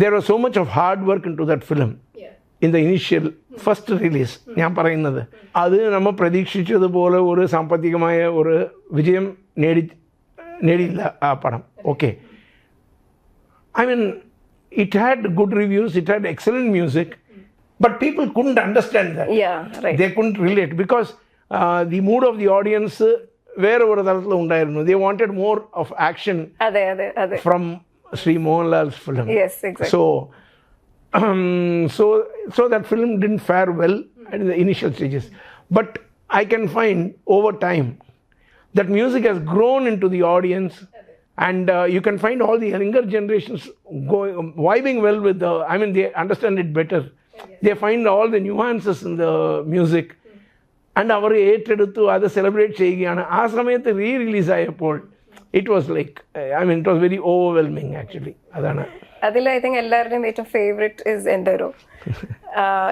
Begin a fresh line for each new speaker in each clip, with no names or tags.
there was so much of hard work into that film. In the initial first release ഞാൻ പറയുന്നത് അത് നമ്മൾ പ്രതീക്ഷിച്ചതുപോലെ ഒരു സാമ്പത്തികമായ ഒരു വിജയം നേടിയില്ല ആ പടം. Okay, I mean, it had good reviews, it had excellent music, but people couldn't understand that. They couldn't relate because the mood of the audience വേറെ ഒരു തലത്തിൽ ഉണ്ടായിരുന്നു. They wanted more of action from Sri Mohanlal's film.
Yes, exactly.
So that film didn't fare well in the initial stages. But I can find over time that music has grown into the audience, and you can find all the younger generations vibing well with the, I mean, they understand it better. They find all the nuances in the music, and അവർ ഏറ്റെടുത്തു അത് celebrate ചെയ്യുകയാണ്. ആ സമയത്ത് re-release ആയപ്പോൾ it was like, I mean, it was very overwhelming actually. അതാണ്
അതിൽ I think എല്ലാവരുടെയും ഏറ്റവും ഫേവറേറ്റ് ഇസ് എന്തരോ.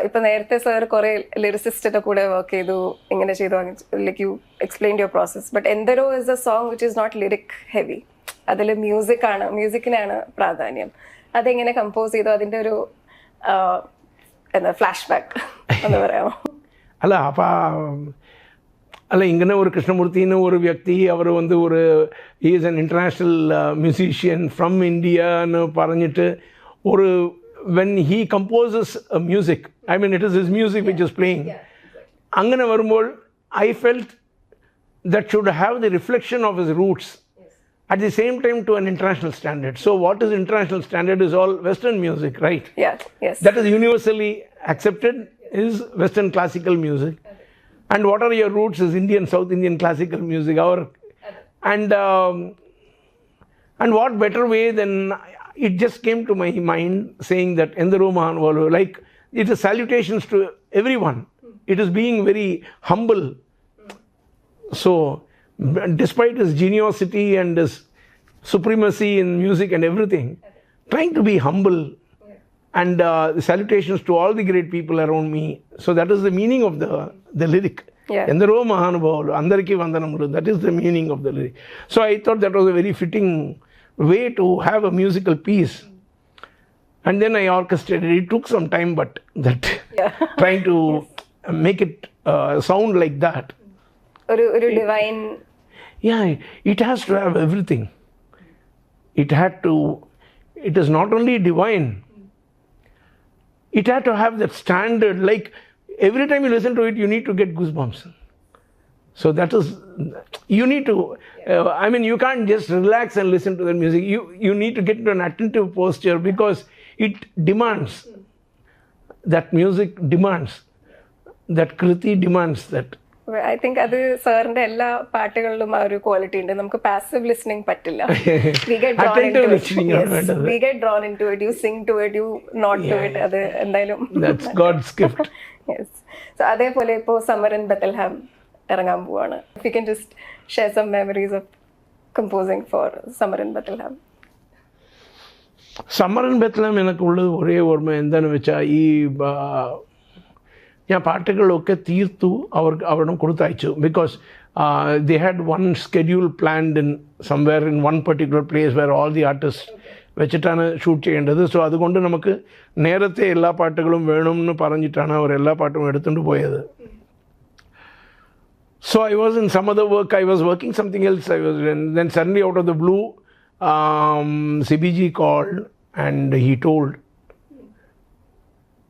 ഇപ്പം നേരത്തെ സാർ കുറേ ലിറിസിസ്റ്റിൻ്റെ കൂടെ വർക്ക് ചെയ്തു, ഇങ്ങനെ ചെയ്തു, like you explain your process. But Endaro is a song which is not lyric heavy. അതിൽ മ്യൂസിക്കിനാണ് പ്രാധാന്യം. അതെങ്ങനെ കമ്പോസ് ചെയ്തു, അതിൻ്റെ ഒരു എന്താ ഫ്ലാഷ് ബാക്ക് എന്ന് പറയാമോ?
അല്ല ഇങ്ങനെ ഒരു കൃഷ്ണമൂർത്തിന്ന് ഒരു വ്യക്തി അവർ ഒരു is an international musician from India എന്ന് പറഞ്ഞിട്ട് ഒരു when he composes music, I mean it is his music which is playing, അങ്ങനെ വരുമ്പോൾ I felt that should have the reflection of his roots at the same time to an international standard. So what is international standard is all Western music, right?
Yes.
That is universally accepted is Western classical music. And what are your roots is Indian, South Indian classical music. And what better way than, it just came to my mind saying that Endaro Mahanvalu, like it is salutations to everyone. It is being very humble. So despite his geniosity and his supremacy in music and everything, trying to be humble. And salutations to all the great people around me. So that is the meaning of the lyric. Endaro Mahanubhavalu, Andariki Vandanamuru, that is the meaning of the lyric. So I thought that was a very fitting way to have a musical piece. And then I orchestrated. It took some time, but that trying to make it sound like that.
Oru divine.
Yeah, it has to have everything. It is not only divine, it had to have that standard, like every time you listen to it, you need to get goosebumps. So that is, you need to, I mean, you can't just relax and listen to the music. You need to get into an attentive posture because it demands, that music demands, that Kriti demands that.
I think അത് സാറിന്റെ എല്ലാ പാട്ടുകളിലും ആ ഒരു quality ഉണ്ട്. നമുക്ക് passive listening പറ്റില്ല. We get drawn into it. You sing to it, you nod to it. അത് എന്തായാലും
that's God's gift.
Yes. So അതേപോലെ ഇപ്പോൾ Summer in Bethlehem ഇറങ്ങാൻ പോവാണ്. If you can just share some memories of composing for Summer in Bethlehem.
Summer in Bethlehem എനിക്കുള്ളത് ഒരേ ഓർമ്മ എന്താണെന്ന് വെച്ചാൽ ഈ ഞാൻ പാട്ടുകളൊക്കെ തീർത്തു അവരുടെ കൊടുത്തയച്ചു. Because they had one schedule planned in somewhere in one particular place where all the artists വെച്ചിട്ടാണ് ഷൂട്ട് ചെയ്യേണ്ടത്. സോ അതുകൊണ്ട് നമുക്ക് നേരത്തെ എല്ലാ പാട്ടുകളും വേണമെന്ന് പറഞ്ഞിട്ടാണ് അവർ എല്ലാ പാട്ടും എടുത്തുകൊണ്ട് പോയത്. So I was in some other work, I was working something else, then suddenly out of the blue CBG called and he told,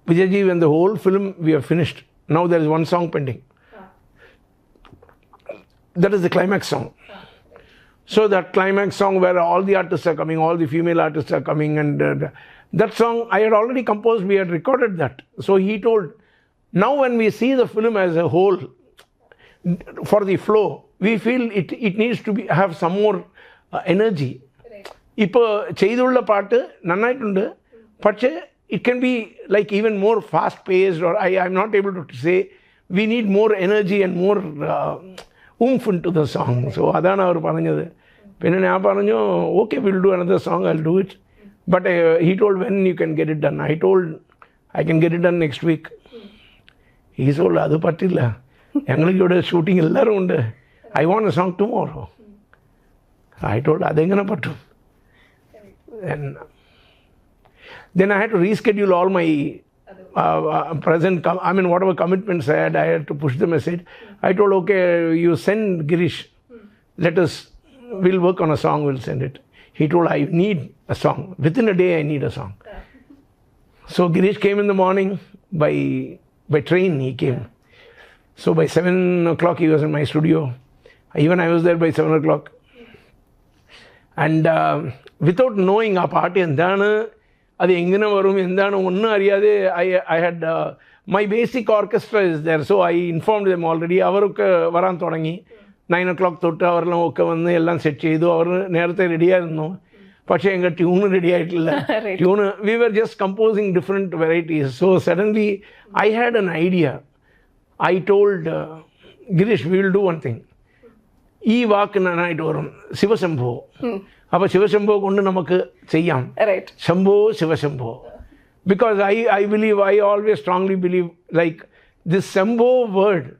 Vijayji, when the whole film we have finished, now there is one song pending. That is the climax song. So that climax song where all the artists are coming, all the female artists are coming, and that song I had already composed, we had recorded that. So he told, now when we see the film as a whole, for the flow, we feel it needs to have some more energy. ഇപ്പോൾ ചെയ്തുള്ള പാട്ട് നന്നായിട്ടുണ്ട്, പക്ഷേ it can be like even more fast paced, or I'm not able to say, we need more energy and more oomph into the song. So adana avaru paranjathu. Pinne na paranju, okay, we'll do another song, I'll do it. But he told when you can get it done. I told I can get it done next week. He told adu pattilla, engalukku ivide shooting ellarum undu, I want a song tomorrow. I told adengana pattu. And Then I had to reschedule all my whatever commitments I had to push them aside. I told, okay, you send Girish, we'll work on a song, we'll send it. He told, I need a song. Within a day, I need a song. So Girish came in the morning, by train he came. So by 7 o'clock he was in my studio. Even I was there by 7 o'clock. And without knowing our party endana, adu engana varum endana onnu ariyade, I had my basic orchestra is there, so I informed them already. Avarukku varan thodangi 9 o'clock thottu avarlam okke vannu ellam set cheyidu, avaru nerathe ready irunnu. പക്ഷേ എങ്കിൽ tune ready ആയിട്ടില്ല. Tune we were just composing different varieties. So suddenly I had an idea. I told Girish, we will do one thing. ഈ വാക്ക് നന്നായിട്ട് വരും, ശിവശംഭോ. അപ്പോൾ ശിവശംഭോ കൊണ്ട് നമുക്ക് ചെയ്യാം, ശംഭോ Shiva Shambho. Because I believe, I always strongly believe, like this Shambho word,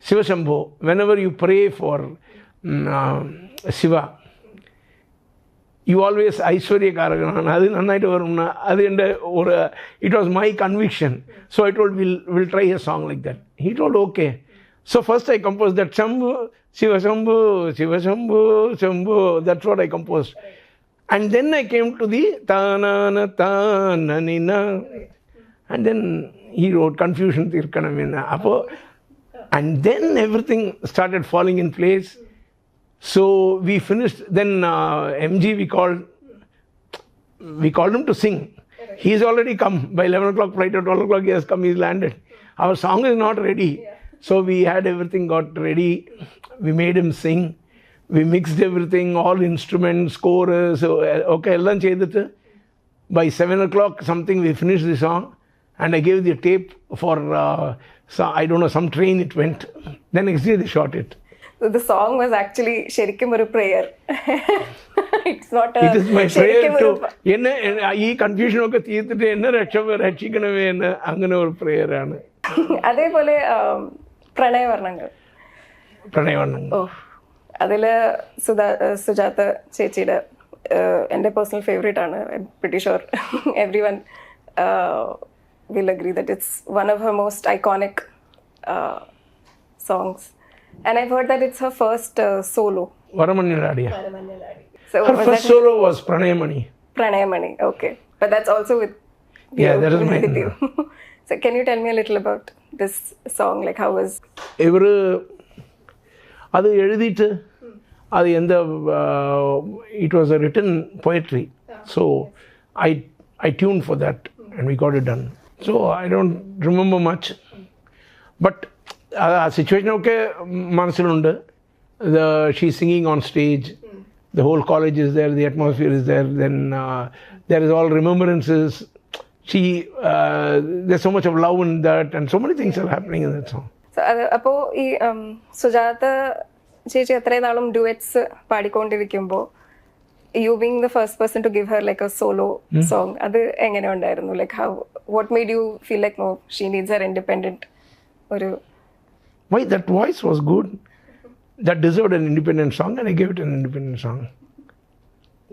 Shivashambho, whenever you pray for Shiva, you always Aishwarya Karagana, adu nannayittu varumna, adu ende or it was my conviction. So I told, we'll try a song like that. He told, okay. So first I composed that Shambho, Shiva Shambho, Shiva Shambho, Shambho. That's what I composed. And then I came to the Tanana Tananina. And then he wrote Confusion Tirkanamina. And then everything started falling in place. So we finished. Then MG we called him to sing. He's already come. By 11 o'clock flight or 12 o'clock he has come, he's landed. Our song is not ready. So we had everything got ready. We made him sing. We mixed everything, all instruments, chorus. Okay, ellam cheyidittu. By 7 o'clock something we finished the song. And I gave the tape for, I don't know, some train it went. Then next day they shot it.
So the song was actually Sherikim oru prayer. It's not a...
It is my prayer to... Ee confusion okke theethittu enna rakshikanave enna angane oru prayer aanu.
അതേപോലെ പ്രണയവർണ്ണങ്ങൾ. ഓ, അതിൽ സുജാത ചേച്ചിയുടെ എൻ്റെ personal favourite ആണ്. I M pretty sure every one will agree that it's one of her most iconic songs. And I've heard that it's her first solo.
Varamanyaladiya. So her first solo was Pranayamani, okay. But that's also with you. Yeah, that is mine.
So can you tell me a little about this song? Like how was...
அது எழுதிட்டு அது it was a written poetry. So I tuned for that and we got it done. So I don't remember much. But situation okay, Manasilundu. She's singing on stage. The whole college is there, the atmosphere is there. Then there is all remembrances. There's so much of love in that, and so many things are happening in that song.
So അപ്പോൾ ഈ സുജാത ചേച്ചി അത്രയും നാളും duets പാടിക്കൊണ്ടിരിക്കുമ്പോൾ you being the first person to give her like a solo song, അത് എങ്ങനെ ഉണ്ടായിരുന്നു? Like what made you feel like no, she needs her independent ഒരു...
Why, that voice was good. That deserved an independent song, and I gave it an independent song.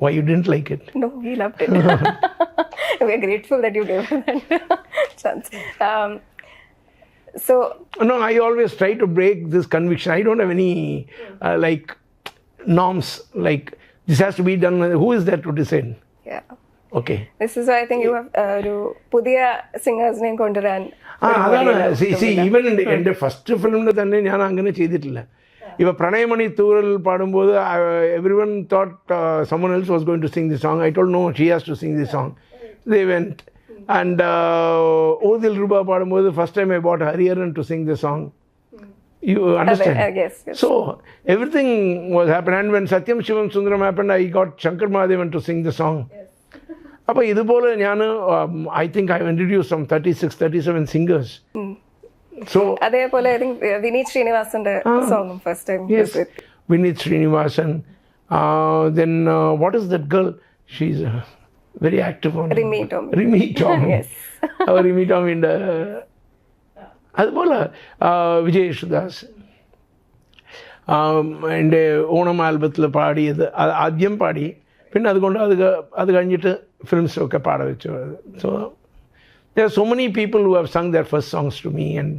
Why you didn't like it?
No, we loved it. We are grateful that you gave her that chance. So
no, I always try to break this conviction. I don't have any like norms like this has to be done. Who is there to decide?
Yeah.
Okay.
This is why I think you have ഒരു പുതിയ സിംഗേഴ്സിനെ കൊണ്ടുവരാൻ...
അതാണ് even എൻ്റെ first ഫിലിമിൽ തന്നെ ഞാൻ അങ്ങനെ ചെയ്തിട്ടില്ല. ഇപ്പോൾ പ്രണയമണി തൂറൽ പാടുമ്പോൾ everyone thought someone else was going to sing the song. I told no, she has to sing the song. They went. And Odil Ruba padumbodhu first time I bought Hariharan to sing the song. You understand?
Yes.
So everything was happening. And when Satyam Shivam Sundaram happened, I got Shankar Mahadevan to sing the song. അപ്പോൾ ഇതുപോലെ ഞാൻ I think I have introduced some 36-37 singers. So
അതേപോലെ I think Vineet Srinivasan's song first time.
Yes, Vineet Srinivasan. Then what is that girl? She's very active on
Rimi Tom. Yes.
Our Rimi Tom in the അതുപോലെ വിജയ് യേശുദാസ് എൻ്റെ ഓണം ആൽബത്തിൽ പാടിയത് ആദ്യം പാടി, പിന്നെ അതുകൊണ്ട് അത് കഴിഞ്ഞിട്ട് films ഒക്കെ പാട വെച്ചു. So there are so many people who have sung their first songs to me, and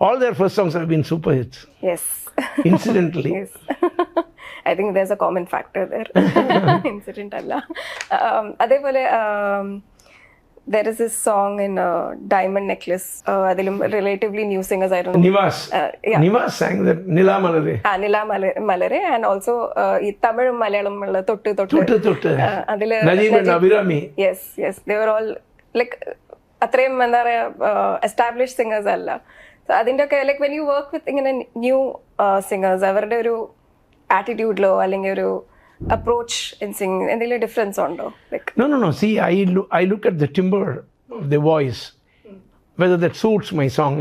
all their first songs have been super hits.
Yes.
Incidentally.
Yes. I think there's a common factor there. Incident alla. അതേപോലെ there is this song in Diamond Necklace. അതിലും relatively new singers ആയിരുന്നു.
Nivas. Nivas sang that Nila Malare.
Nila Malare, and also ഈ തമിഴും മലയാളം ഉള്ള തൊട്ട് അതില്
Najib and Abirami.
Yes, they were all like അത്രയും എന്താ പറയാ എസ്റ്റാബ്ലിഷ് സിംഗേഴ്സ് അല്ല. സോ അതിൻ്റെ ഒക്കെ like when you work with ഇങ്ങനെ ന്യൂ സിംഗേഴ്സ് അവരുടെ ഒരു ആറ്റിറ്റ്യൂഡിലോ അല്ലെങ്കിൽ ഒരു അപ്രോച്ച് ഇൻ സിംഗിങ് എന്തെങ്കിലും ഡിഫറൻസ് ഉണ്ടോ?
No. See, I look at the timbre of the voice, whether that suits my song.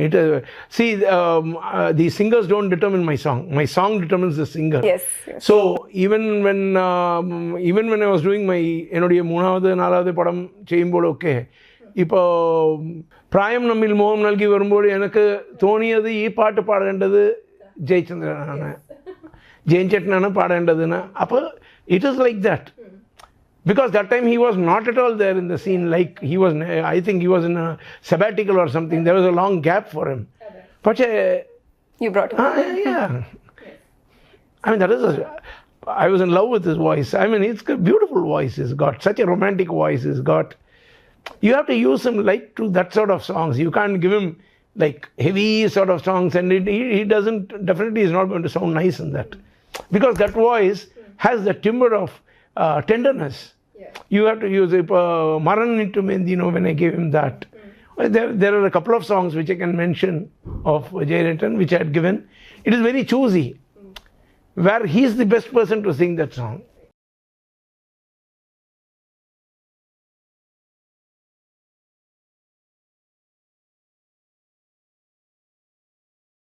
The singers don't determine my song. My song determines the singer.
Yes.
So even when I was doing my என்னுடைய மூணாவது நாலாவது படம் ചെയ്യുമ്പോൾ ഒക്കെ ഇപ്പോൾ പ്രായം നമ്മിൽ മോഹം നൽകി വരുമ്പോൾ എനിക്ക് തോന്നിയത് ഈ പാട്ട് പാടേണ്ടത് ജയചന്ദ്രനാണ്, ജയൻചേട്ടനാണ് പാടേണ്ടതെന്ന്. അപ്പോൾ it is like that. Because that time he was not at all there in the scene, like he was, I think he was in a sabbatical or something. There was a long gap for him. But
you brought him.
Yeah. I mean, I was in love with his voice. I mean, it's a beautiful voice he's got. Such a romantic voice he's got. You have to use him like to that sort of songs. You can't give him like heavy sort of songs, and he definitely is not going to sound nice in that. Because that voice has the timbre of tenderness. Yeah. You have to use it. Maran into Mendino, when I gave him that. There are a couple of songs which I can mention of Jayaratan, which I had given. It is very choosy, where he is the best person to sing that song.